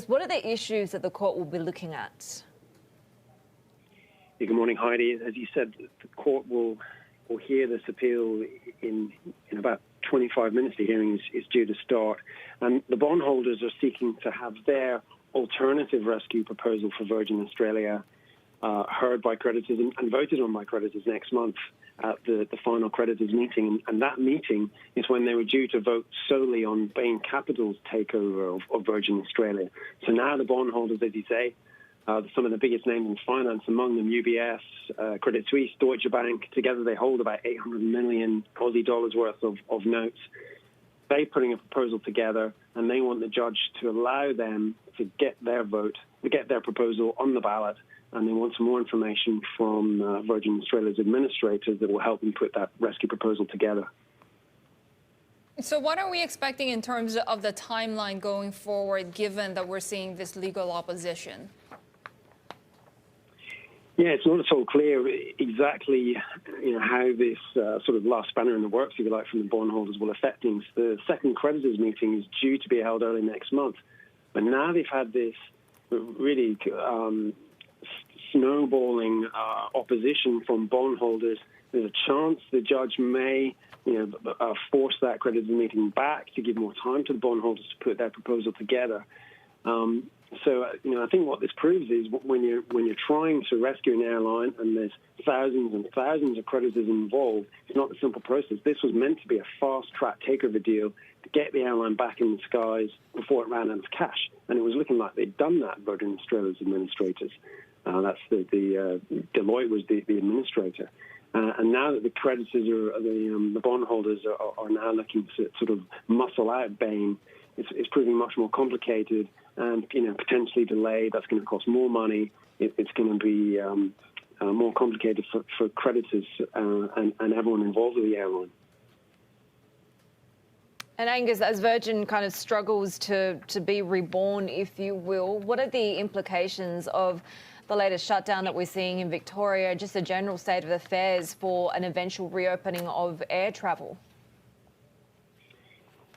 What are the issues that the court will be looking at? Yeah, good morning, Heidi. As you said, the court will hear this appeal in about 25 minutes. The hearing is due to start. And the bondholders are seeking to have their alternative rescue proposal for Virgin Australia heard by creditors and voted on by creditors next month at the final creditors meeting. And that meeting is when they were due to vote solely on Bain Capital's takeover of Virgin Australia. So now the bondholders, as you say, some of the biggest names in finance, among them UBS, Credit Suisse, Deutsche Bank, together they hold about 800 million Aussie dollars worth of notes. They're putting a proposal together, and they want the judge to allow them to get their vote, to get their proposal on the ballot, and they want some more information from Virgin Australia's administrators that will help them put that rescue proposal together. So what are we expecting in terms of the timeline going forward, given that we're seeing this legal opposition? Yeah, it's not at all clear exactly how this sort of last spanner in the works, if you like, from the bondholders will affect things. The second creditors meeting is due to be held early next month. But now they've had this really snowballing opposition from bondholders. There's a chance the judge may force that creditors meeting back to give more time to the bondholders to put their proposal together. So I think what this proves is when you're trying to rescue an airline and there's thousands and thousands of creditors involved, it's not a simple process. This was meant to be a fast-track takeover deal to get the airline back in the skies before it ran out of cash, and it was looking like they'd done that. Virgin Australia's administrators, that's the Deloitte was the administrator. And now that the creditors the bondholders are now looking to sort of muscle out Bain, it's proving much more complicated and potentially delayed. That's going to cost more money. It's going to be more complicated for creditors and everyone involved with the airline. And Angus, as Virgin kind of struggles to be reborn, if you will, what are the implications of the latest shutdown that we're seeing in Victoria, just the general state of affairs for an eventual reopening of air travel?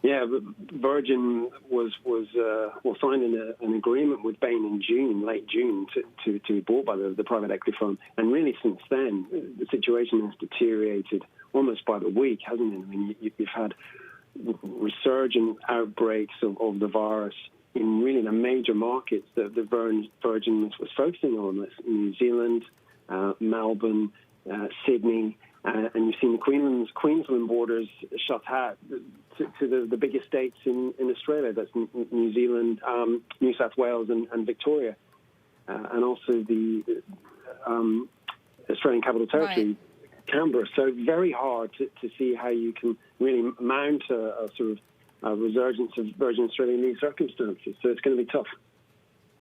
Yeah, Virgin was signed an agreement with Bain in June, late June, to be bought by the private equity firm. And really, since then, the situation has deteriorated almost by the week, hasn't it? I mean, you've had resurgent outbreaks of the virus in really the major markets that the Virgin was focusing on. That's New Zealand, Melbourne, Sydney. And you've seen the Queensland borders shut out to the biggest states in Australia. That's New Zealand, New South Wales and Victoria. And also the Australian Capital Territory, right. Canberra. So very hard to see how you can really mount a sort of resurgence of Virgin Australia in these circumstances. So it's going to be tough.